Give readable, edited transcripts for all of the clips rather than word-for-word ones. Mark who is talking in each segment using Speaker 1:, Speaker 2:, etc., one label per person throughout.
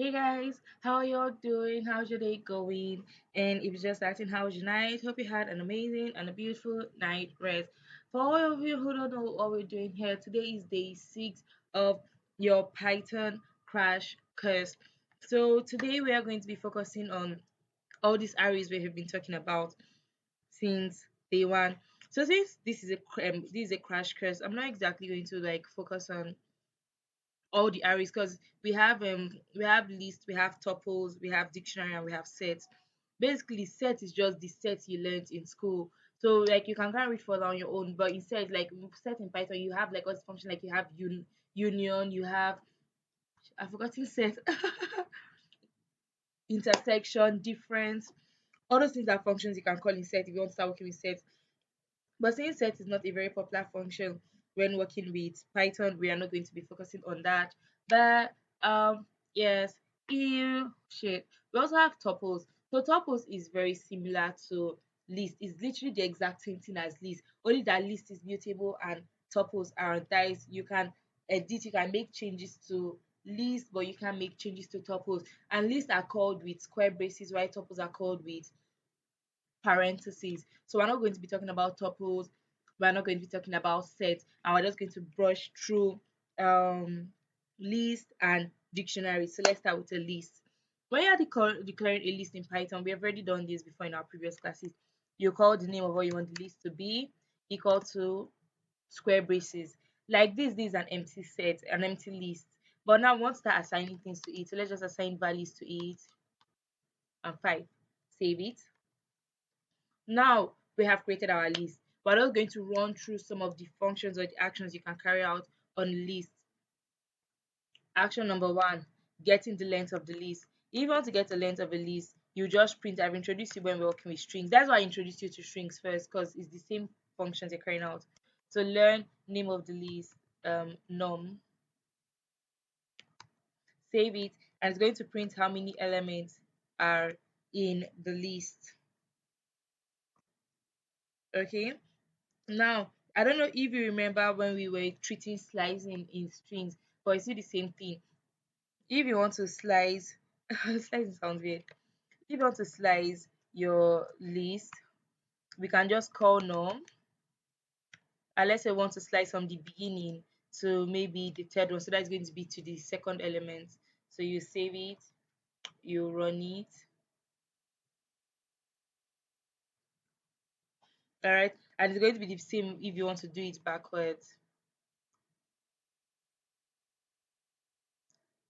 Speaker 1: Hey guys, how are y'all doing? How's your day going? And if you're just asking how's your night, hope you had an amazing and a beautiful night rest. For all of you who don't know what we're doing here, today is day 6 of your Python crash course. So today we are going to be focusing on all these areas we have been talking about since day one. So since this is a crash course, I'm not exactly going to like focus on all the arrays because we have list, we have tuples, we have dictionary, and we have sets. Basically, set is just the set you learned in school. So like you can kind of read further on your own, but instead like set in Python, you have like all this function like you have union, you have I've forgotten set, intersection, difference. All those things are functions you can call in set if you want to start working with set. But since set is not a very popular function when working with Python, we are not going to be focusing on that. But yes, ew shit. We also have tuples. So tuples is very similar to list. It's literally the exact same thing as list. Only that list is mutable and tuples are dice. You can edit, you can make changes to list, but you can make changes to tuples. And lists are called with square braces, while tuples are called with parentheses. So we're not going to be talking about tuples, we're not going to be talking about sets, and we're just going to brush through um list and dictionary. So let's start with a list. When you're declaring a list in Python, we have already done this before in our previous classes. You call the name of what you want the list to be equal to square braces. Like this is an empty set, an empty list. But now we want to start assigning things to it. So let's just assign values to it and 5. Save it. Now we have created our list. We're just going to run through some of the functions or the actions you can carry out on list. Action number one, getting the length of the list. If you want to get the length of a list, you just print. I've introduced you when we're working with strings. That's why I introduced you to strings first, because it's the same functions you're carrying out. So learn name of the list, num, save it, and it's going to print how many elements are in the list. Okay. Now, I don't know if you remember when we were treating slicing in strings, but it's still the same thing. If you want to slice, slicing sounds weird. If you want to slice your list, we can just call num. And let's say we want to slice from the beginning to maybe the third one, so that's going to be to the second element. So you save it, you run it. All right, and it's going to be the same if you want to do it backwards.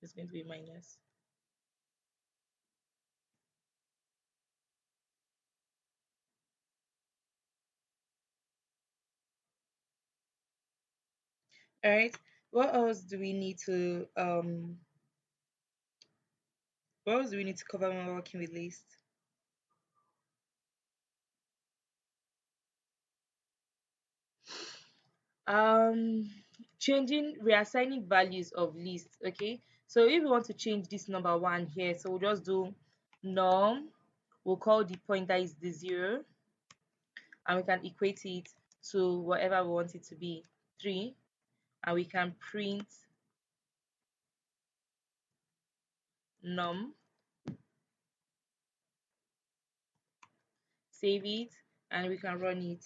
Speaker 1: It's going to be minus. All right. What else do we need to What else do we need to cover when we're working with list? Um, Changing, reassigning values of list. Okay, so if we want to change this number one here, so we'll just do num. We'll call the pointer is the 0, and we can equate it to whatever we want it to be, 3, and we can print num, save it, and we can run it.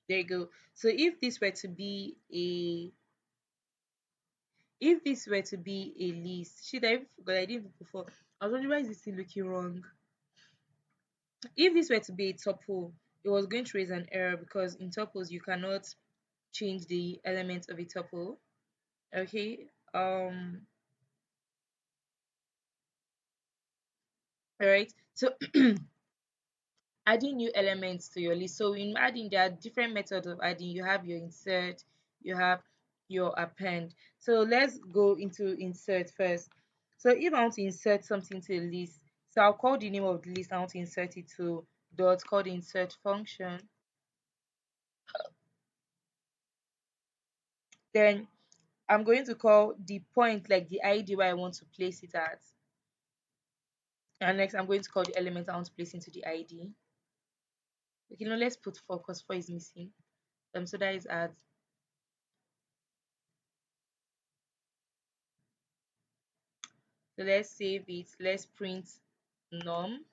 Speaker 1: There you go. So if this were to be a list, shit, I even forgot. I didn't even before. I was wondering why is this thing looking wrong. If this were to be a tuple, it was going to raise an error because in tuples you cannot change the elements of a tuple. Okay. All right. So adding new elements to your list. So in adding, there are different methods of adding. You have your insert, you have your append. So let's go into insert first. So if I want to insert something to a list, so I'll call the name of the list I want to insert it to dot, call the insert function. Then I'm going to call the point, like the ID where I want to place it at. And next I'm going to call the element I want to place into the ID. Okay, now let's put 4 because 4 is missing. So that is add. So let's save it. Let's print num.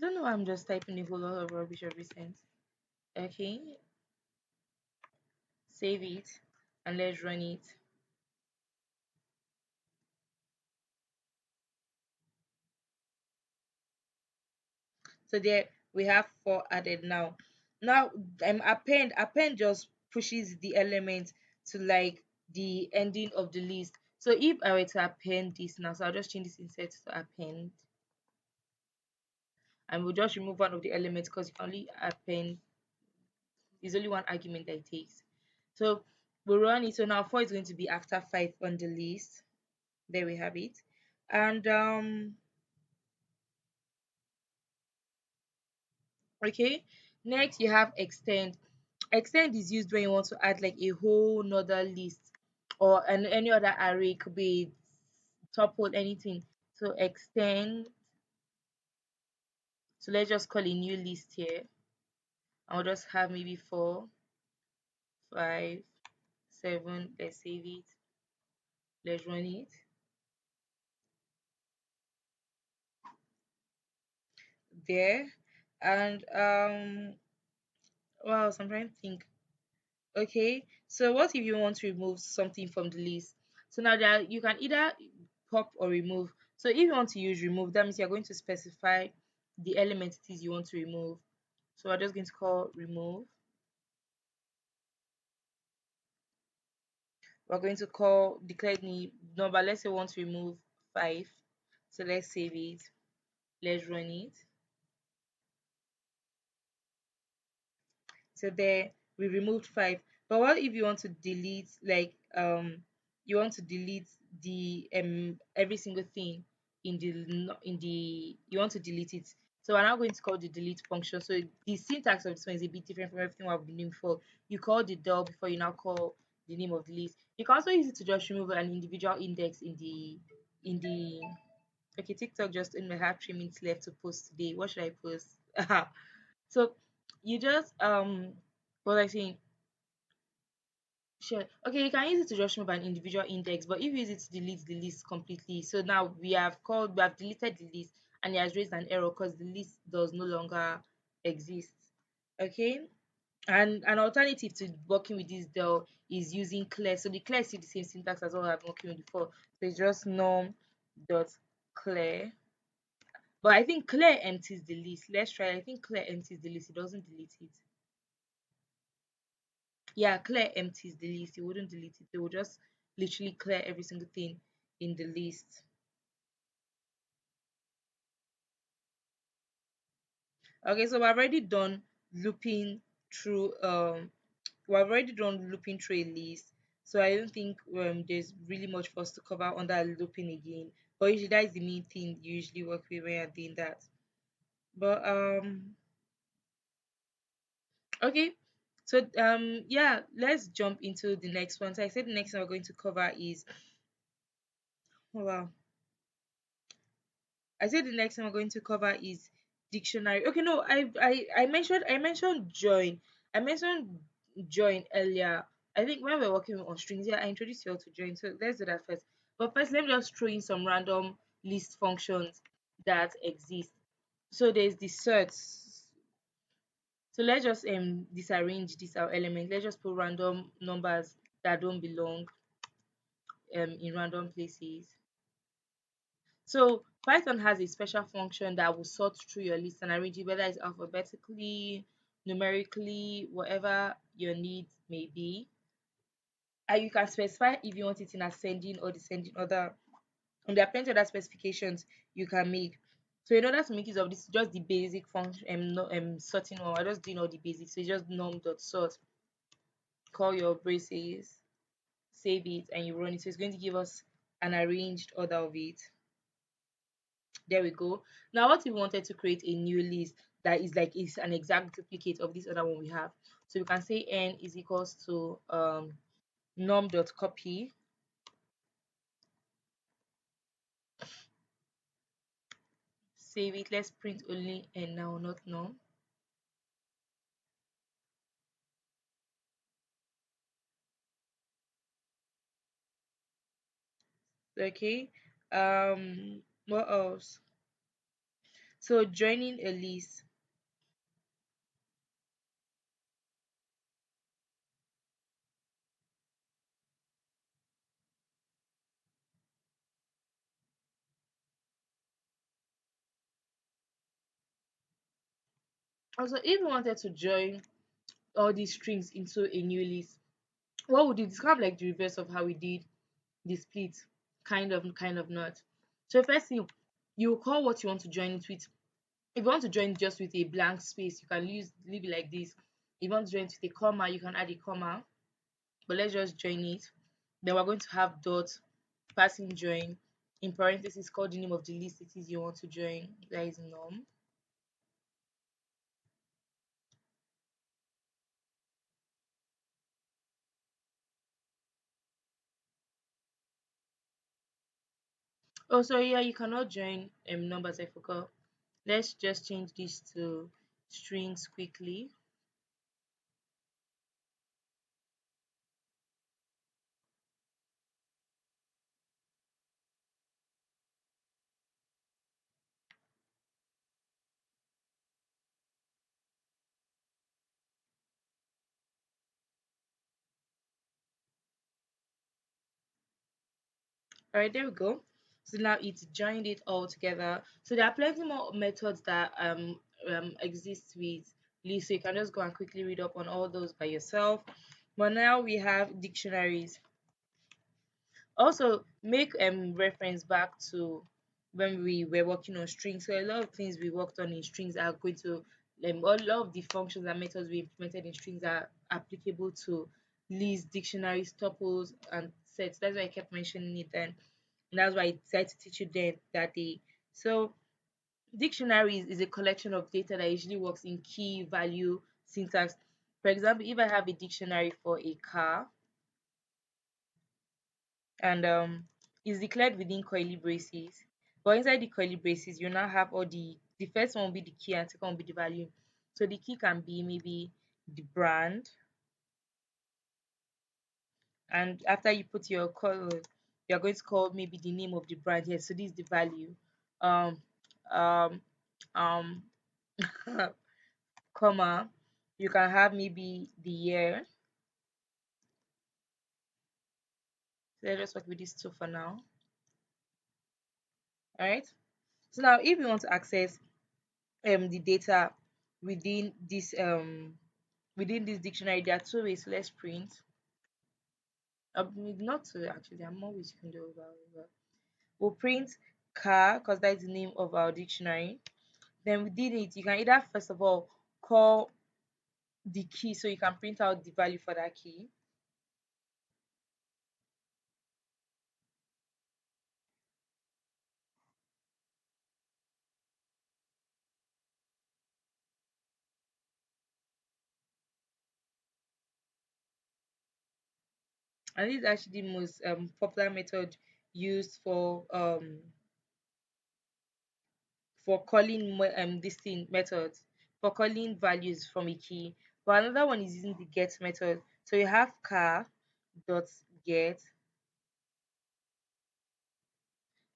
Speaker 1: Don't know why I'm just typing a whole lot of rubbish every sentence. Okay, save it and let's run it. So there we have four added now. Now append just pushes the element to like the ending of the list. So if I were to append this now, so I'll just change this insert to append, and we'll just remove one of the elements because you can only append, there's only one argument that it takes. So we'll run it. So now 4 is going to be after 5 on the list. There we have it. And okay, next you have extend. Extend is used when you want to add like a whole nother list or any other array, could be tuple, anything. So extend. So let's just call a new list here. I'll just have maybe 4, 5, 7. Let's save it. Let's run it. There. And wow, so I'm trying to think. Okay, so what if you want to remove something from the list? So now that you can either pop or remove. So if you want to use remove, that means you're going to specify the element it is you want to remove. So we're just going to call remove. We're going to call declare the number. Let's say we want to remove 5. So let's save it. Let's run it. So there we removed 5. But what if you want to delete, like you want to delete the every single thing in the you want to delete it. So we're now going to call the delete function. So the syntax of this one is a bit different from everything we've been doing before. You call the del before you now call the name of the list. You can also use it to just remove an individual index in the okay. TikTok just in my have 3 minutes left to post today. What should I post? So you just what was I saying? Sure. Okay, you can use it to just remove an individual index, but if you use it to delete the list completely, so now we have deleted the list and it has raised an error because the list does no longer exist. Okay. And an alternative to working with this del is using clear. So the clear is still the same syntax as what I've been working with before. So it's just num dot clear. But I think clear empties the list. Let's try. I think clear empties the list. It doesn't delete it. Yeah, clear empties the list. You wouldn't delete it. They will just literally clear every single thing in the list. Okay, so we've already done looping through we've already done looping through a list. So I don't think there's really much for us to cover under looping again. But usually that is the main thing you usually work with when you're doing that. But okay. So yeah, let's jump into the next one. So I said the next one we're going to cover is oh, wow. I said the next one we're going to cover is dictionary. Okay, no, I mentioned join. I mentioned join earlier. I think when we are working on strings, yeah, I introduced you all to join. So let's do that first. But first, let me just throw in some random list functions that exist. So there's the search. So let's just disarrange this our element. Let's just put random numbers that don't belong in random places. So Python has a special function that will sort through your list and arrange it, whether it's alphabetically, numerically, whatever your needs may be. And you can specify if you want it in ascending or descending order. And there are plenty of other specifications you can make. So in order to make use of this, just the basic function no, sorting one. I'm just doing all the basics. So it's just num.sort. Call your braces, save it, and you run it. So it's going to give us an arranged order of it. There we go. Now, what if we wanted to create a new list that is an exact duplicate of this other one we have? So we can say n is equals to num.copy. Save it. Let's print only n now, not num. Okay. What else? So joining a list. Also, if you wanted to join all these strings into a new list, what would you do? It's kind of like the reverse of how we did the split. Kind of not. So first thing, you will call what you want to join it with. If you want to join just with a blank space, you can leave it like this. If you want to join it with a comma, you can add a comma. But let's just join it. Then we're going to have dot passing join in parentheses called the name of the list it is you want to join. That is num. Oh, sorry, yeah, you cannot join numbers. I forgot. Let's just change this to strings quickly. All right, there we go. So now it's joined it all together. So there are plenty more methods that exist with list. So you can just go and quickly read up on all those by yourself. But now we have dictionaries. Also, make reference back to when we were working on strings. So a lot of things we worked on in strings are going to a lot of the functions and methods we implemented in strings are applicable to lists, dictionaries, tuples, and sets. That's why I kept mentioning it then. And that's why I decided to teach you then that day. So dictionaries is a collection of data that usually works in key value syntax. For example, if I have a dictionary for a car, and is declared within curly braces. But inside the curly braces, you now have all the first one will be the key and second will be the value. So the key can be maybe the brand, and after you put your color, you're going to call maybe the name of the brand here. So this is the value. Um um um comma. You can have maybe the year. So let's just work with these two for now. All right. So now if you want to access the data within this dictionary, there are two ways. Let's print. Not two actually. There are more ways you can do it. We'll print car because that is the name of our dictionary. Then within it, you can either first of all call the key, so you can print out the value for that key. And this is actually the most popular method used for calling this thing methods, for calling values from a key. But another one is using the get method. So you have car dot get,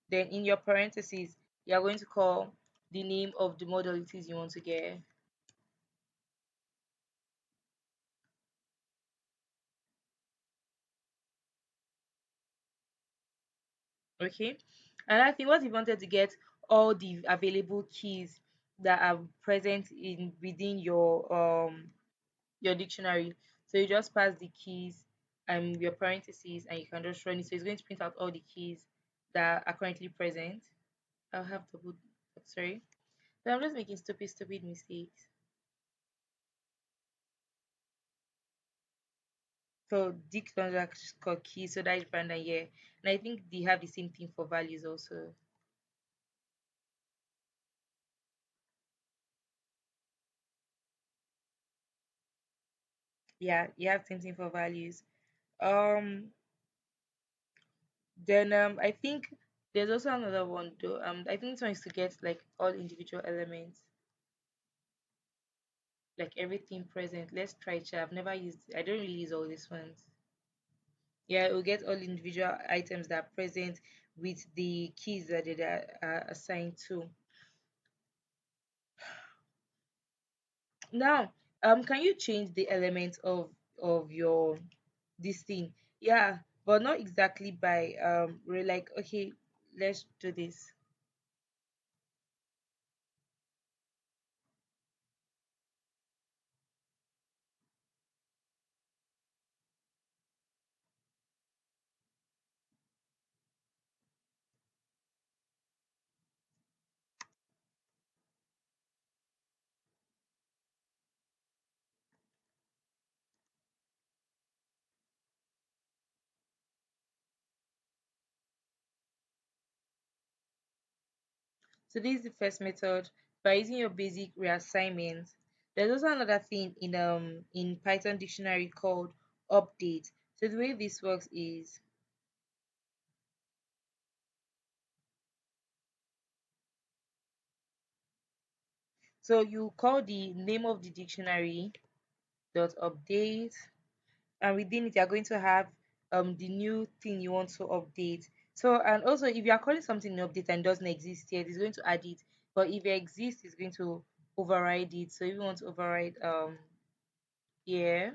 Speaker 1: then in your parentheses you are going to call the name of the model it is you want to get. Okay. And I think what you wanted to get all the available keys that are present in within your dictionary. So you just pass the keys and your parentheses and you can just run it. So it's going to print out all the keys that are currently present. I'll have double sorry. So I'm just making stupid mistakes. So Dick underscore key, so that is Brandon here. And I think they have the same thing for values also. Yeah, you have same thing for values. Um then I think there's also another one though. I think this one is to get like all individual elements, like everything present. Let's try it. I've never used I don't really use all these ones. Yeah, we'll get all individual items that are present with the keys that they are assigned to. Now, can you change the element of your this thing? Yeah, but not exactly by we're like, okay, let's do this. So this is the first method by using your basic reassignment. There's also another thing in Python dictionary called update. So the way this works is, so you call the name of the dictionary dot update, and within it you're going to have the new thing you want to update. So, and also if you are calling something an update and doesn't exist yet, it's going to add it, but if it exists, it's going to override it. So if you want to override yeah,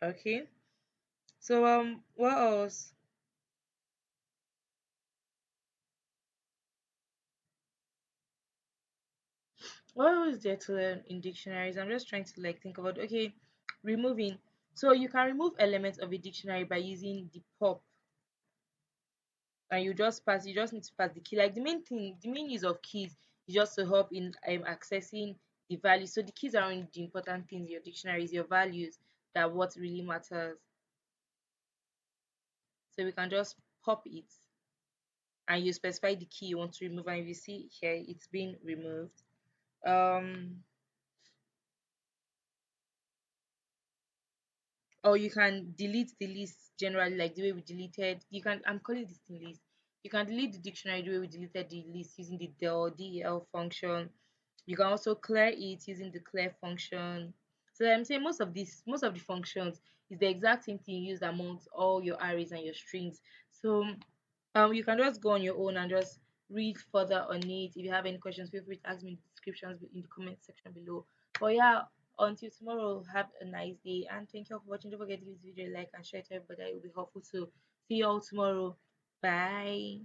Speaker 1: okay. So what else, what else is there to learn in dictionaries? I'm just trying to like think about, okay, removing. So you can remove elements of a dictionary by using the pop, and you just need to pass the key. Like the main thing, the main use of keys is just to help in accessing the values. So the keys are only the important things in your dictionary, is your values, that what really matters. So we can just pop it, and you specify the key you want to remove, and if you see here it's been removed. um or you can delete the list generally, like the way we deleted, you can, I'm calling this thing list, you can delete the dictionary the way we deleted the list using the del function. You can also clear it using the clear function. So I'm saying most of the functions is the exact same thing used amongst all your arrays and your strings. So you can just go on your own and just read further on it. If you have any questions, feel free to ask me in the descriptions in the comment section below. But yeah, until tomorrow, have a nice day, and thank you all for watching. Don't forget to give this video a like and share it to everybody. It will be helpful to see you all tomorrow. Bye.